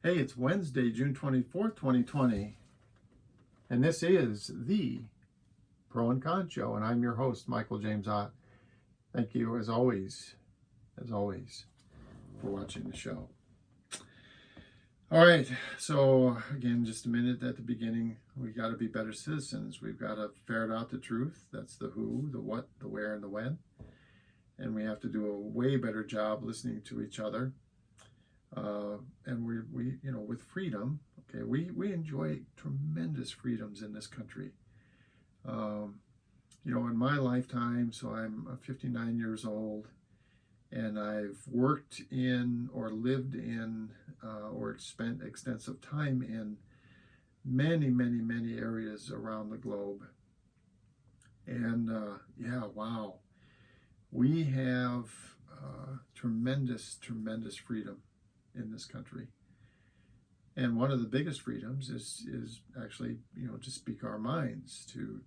Hey, it's Wednesday, June 24th, 2020, and this is the Pro and Con Show, and I'm your host, Michael James Ott. Thank you, as always, for watching the show. All right, so again, just a minute at the beginning, we got to be better citizens. We've got to ferret out the truth. That's the who, the what, the where, and the when. And we have to do a way better job listening to each other. And we with freedom, okay, we enjoy tremendous freedoms in this country. In my lifetime, so I'm 59 years old, and I've worked in or lived in or spent extensive time in many areas around the globe. And wow, we have tremendous freedom in this country. And one of the biggest freedoms is actually, to speak our minds, to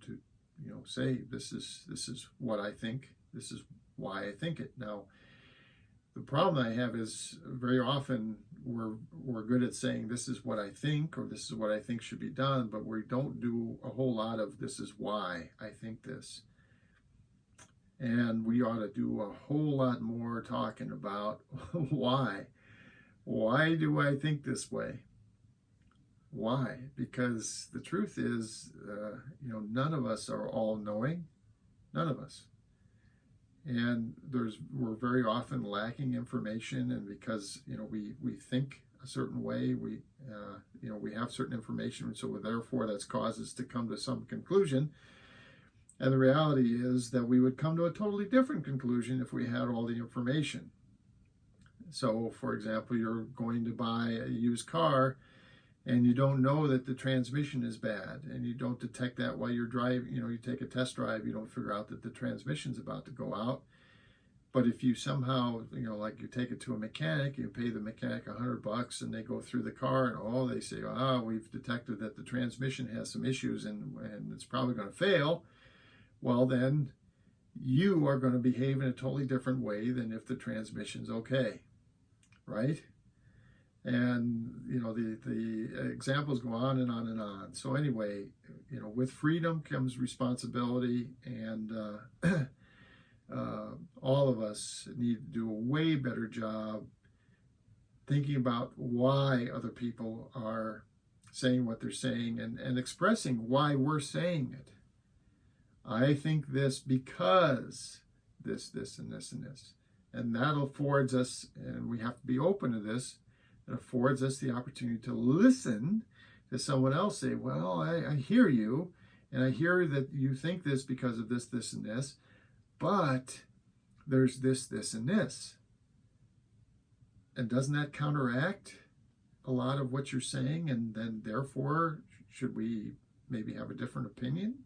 say this is what I think, this is why I think it. Now, the problem I have is very often we're good at saying this is what I think, or this is what I think should be done, but we don't do a whole lot of this is why I think this. And we ought to do a whole lot more talking about why. Why do I think this way? Why? Because the truth is, none of us are all-knowing. None of us. And we're very often lacking information, and because we think a certain way, we have certain information, so therefore that's caused us to come to some conclusion. And the reality is that we would come to a totally different conclusion if we had all the information. So, for example, you're going to buy a used car and you don't know that the transmission is bad, and you don't detect that while you're driving. You take a test drive, you don't figure out that the transmission's about to go out. But if you somehow, like you take it to a mechanic, you pay the mechanic $100 and they go through the car and they say, we've detected that the transmission has some issues and it's probably going to fail. Well, then you are going to behave in a totally different way than if the transmission's okay. Right? And, the examples go on and on and on. So anyway, with freedom comes responsibility, and all of us need to do a way better job thinking about why other people are saying what they're saying and expressing why we're saying it. I think this because this, and this, and this. And that affords us, and we have to be open to this, it affords us the opportunity to listen to someone else say, well, I hear you, and I hear that you think this because of this, this, and this, but there's this, and this. And doesn't that counteract a lot of what you're saying? And then therefore, should we maybe have a different opinion?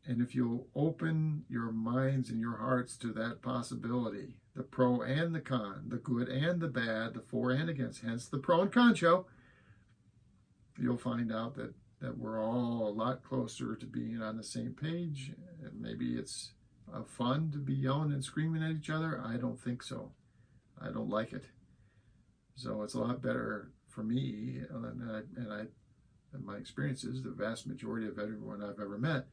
And if you'll open your minds and your hearts to that possibility, the pro and the con, the good and the bad, the for and against, hence the Pro and Con Show, you'll find out that we're all a lot closer to being on the same page. And maybe it's fun to be yelling and screaming at each other. I don't think so. I don't like it. So it's a lot better for me, and my experience is the vast majority of everyone I've ever met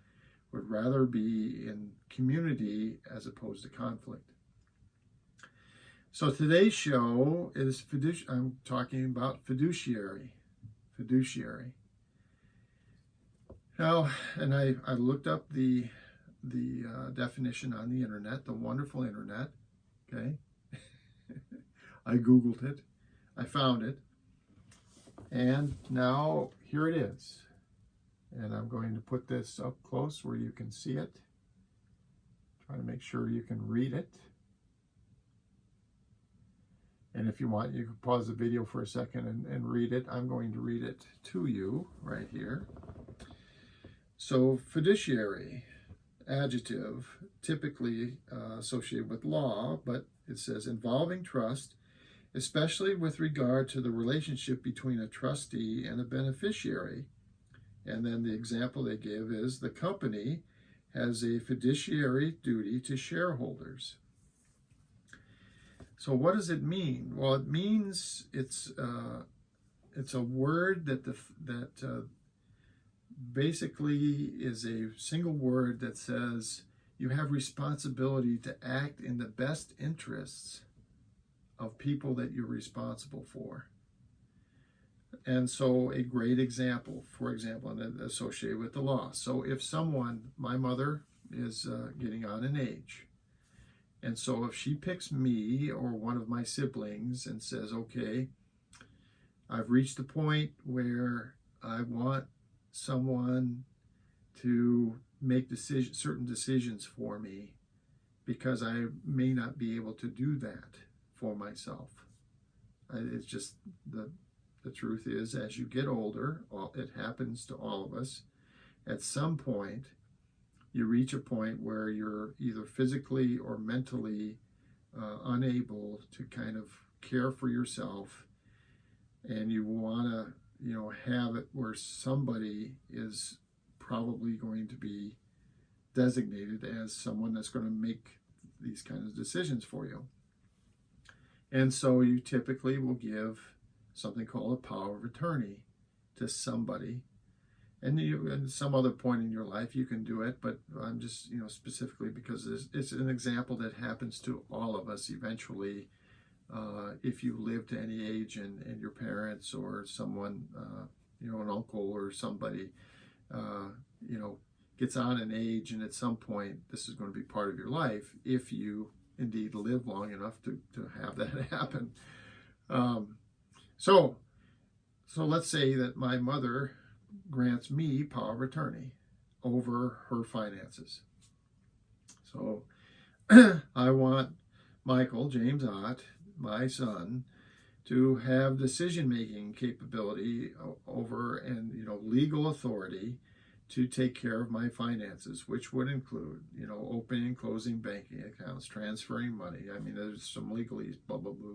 would rather be in community as opposed to conflict. So today's show is I'm talking about fiduciary. Fiduciary. Now, and I looked up the definition on the internet, the wonderful internet. Okay, I Googled it, I found it, and now here it is. And I'm going to put this up close where you can see it. Try to make sure you can read it. And if you want, you can pause the video for a second and read it. I'm going to read it to you right here. So, fiduciary, adjective, typically associated with law, but it says involving trust, especially with regard to the relationship between a trustee and a beneficiary. And then the example they give is the company has a fiduciary duty to shareholders. So what does it mean? Well, it means it's a word that basically is a single word that says you have responsibility to act in the best interests of people that you're responsible for. And so a great example, for example, and associated with the law. So if someone, my mother is getting on in age, and so if she picks me or one of my siblings and says, okay, I've reached the point where I want someone to make certain decisions for me because I may not be able to do that for myself. It's just the truth is, as you get older, it happens to all of us. At some point, you reach a point where you're either physically or mentally unable to kind of care for yourself, and you want to, have it where somebody is probably going to be designated as someone that's going to make these kinds of decisions for you. And so you typically will give something called a power of attorney to somebody. And at some other point in your life, you can do it, but I'm just, specifically because it's an example that happens to all of us eventually. If you live to any age and your parents or someone, an uncle or somebody, gets on in age, and at some point this is going to be part of your life if you indeed live long enough to have that happen. So let's say that my mother grants me power of attorney over her finances. So I want Michael James Ott, my son, to have decision-making capability over and legal authority to take care of my finances, which would include opening and closing banking accounts, transferring money. I mean, there's some legalese, blah blah blah,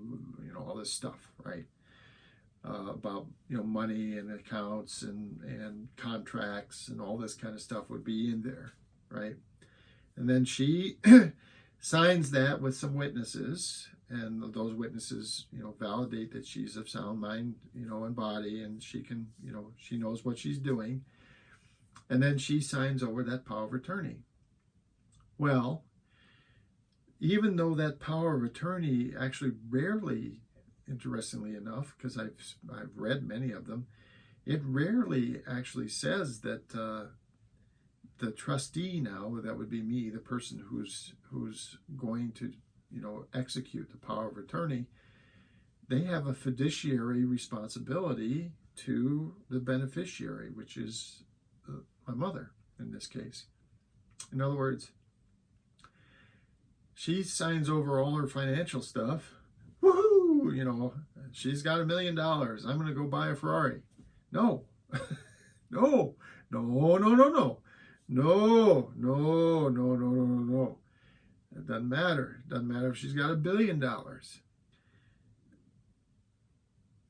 all this stuff, right? About money and accounts and contracts and all this kind of stuff would be in there, right? And then she signs that with some witnesses, and those witnesses, validate that she's of sound mind, and body, and she can, she knows what she's doing. And then she signs over that power of attorney. Well, even though that power of attorney actually rarely, interestingly enough, because I've read many of them, it rarely actually says that the trustee now, that would be me, the person who's going to execute the power of attorney, they have a fiduciary responsibility to the beneficiary, which is my mother in this case. In other words, she signs over all her financial stuff. Woohoo! She's got $1 million. I'm going to go buy a Ferrari. No, no, no, no, no, no, no, no, no, no, no, no, no. It doesn't matter. It doesn't matter if she's got $1 billion.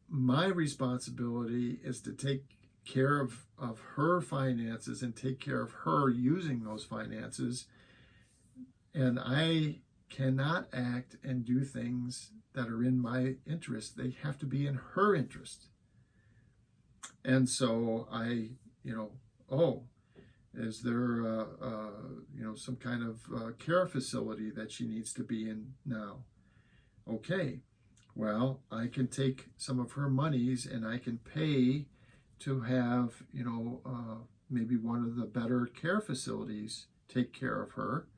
My responsibility is to take care of her finances and take care of her using those finances. And I cannot act and do things that are in my interest. They have to be in her interest. And so I, is there, some kind of care facility that she needs to be in now? Okay, well, I can take some of her monies and I can pay to have, maybe one of the better care facilities take care of her,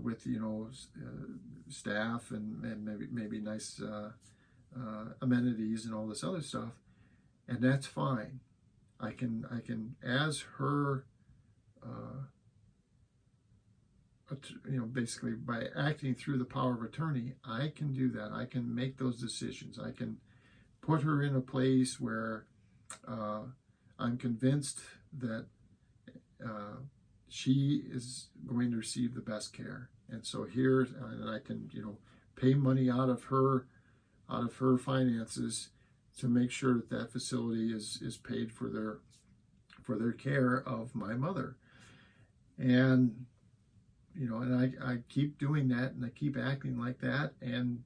with, staff and maybe nice amenities and all this other stuff. And that's fine. I can as her, basically by acting through the power of attorney, I can do that. I can make those decisions. I can put her in a place where I'm convinced that she is going to receive the best care. And so here, and I can, pay money out of her finances to make sure that that facility is paid for their care of my mother. And and I keep doing that, and I keep acting like that, and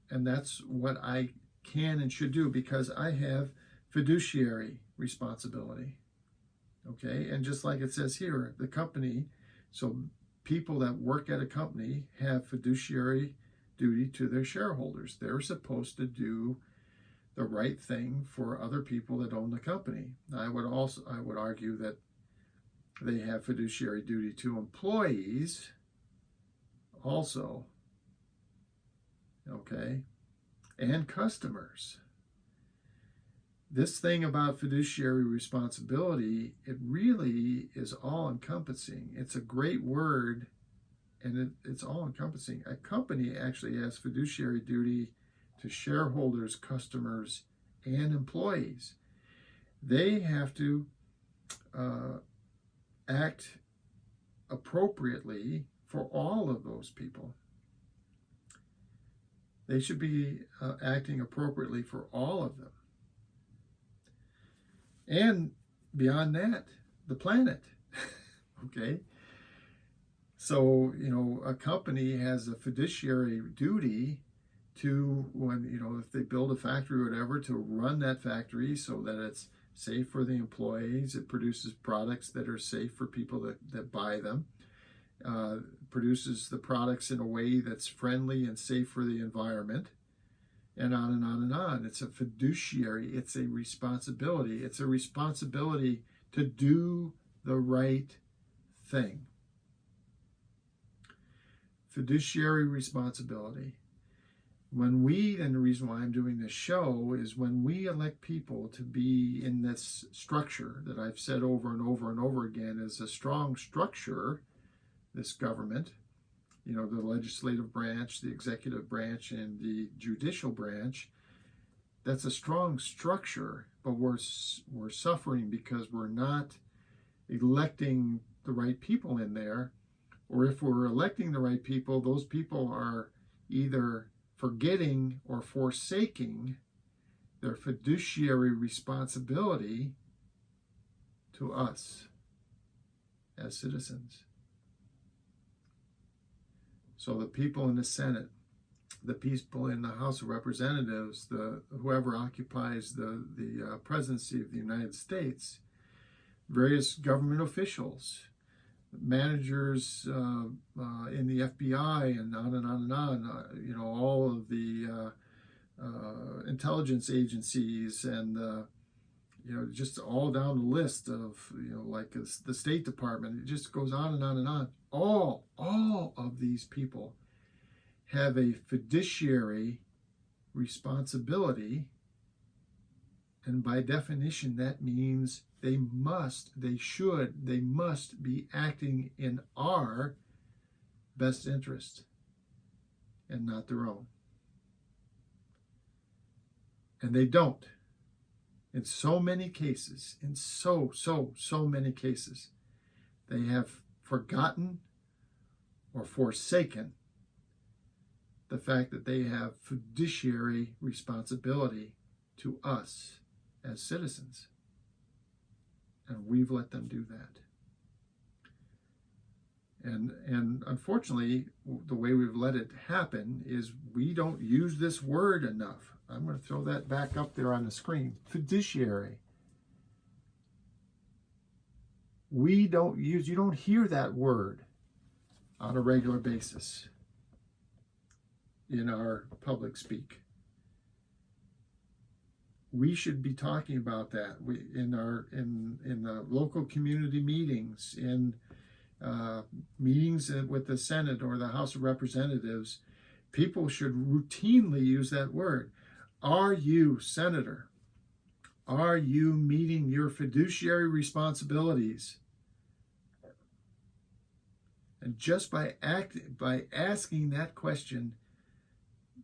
that's what I can and should do, because I have fiduciary responsibility. Okay, and just like it says here, the company, so people that work at a company have fiduciary duty to their shareholders. They're supposed to do the right thing for other people that own the company. I would argue that they have fiduciary duty to employees also, okay, and customers. This thing about fiduciary responsibility, it really is all-encompassing. It's a great word, and it's all-encompassing. A company actually has fiduciary duty to shareholders, customers, and employees. They have to act appropriately for all of those people. They should be acting appropriately for all of them. And beyond that, the planet. Okay? So, a company has a fiduciary duty to, when, if they build a factory or whatever, to run that factory so that it's safe for the employees. It produces products that are safe for people that buy them. Produces the products in a way that's friendly and safe for the environment, and on and on and on. It's a fiduciary. It's a responsibility. It's a responsibility to do the right thing. Fiduciary responsibility. And the reason why I'm doing this show is when we elect people to be in this structure that I've said over and over and over again is a strong structure, this government, the legislative branch, the executive branch, and the judicial branch. That's a strong structure, but we're suffering because we're not electing the right people in there. Or if we're electing the right people, those people are either forgetting or forsaking their fiduciary responsibility to us as citizens. So the people in the Senate, the people in the House of Representatives, whoever occupies the presidency of the United States, various government officials, managers in the FBI, and on and on and on. All of the intelligence agencies, and just all down the list of like the State Department. It just goes on and on and on. All of these people have a fiduciary responsibility, and by definition that means they must be acting in our best interest and not their own. And they don't. In so many cases, in so many cases, they have forgotten or forsaken the fact that they have fiduciary responsibility to us as citizens. And we've let them do that. And unfortunately, the way we've let it happen is we don't use this word enough. I'm going to throw that back up there on the screen. Fiduciary. You don't hear that word on a regular basis in our public speak. We should be talking about that in the local community meetings, in meetings with the Senate or the House of Representatives. People should routinely use that word. Are you, Senator? Are you meeting your fiduciary responsibilities? And just by asking that question,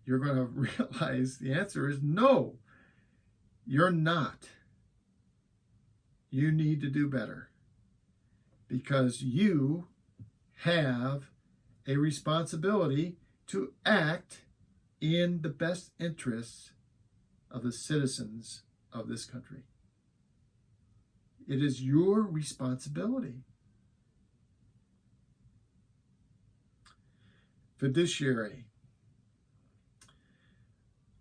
you're going to realize the answer is no. You're not. You need to do better, because you have a responsibility to act in the best interests of the citizens of this country. It is your responsibility. Fiduciary.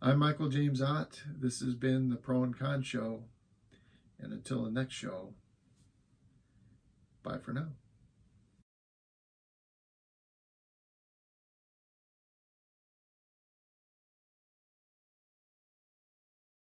I'm Michael James Ott. This has been the Pro and Con Show. And until the next show, bye for now.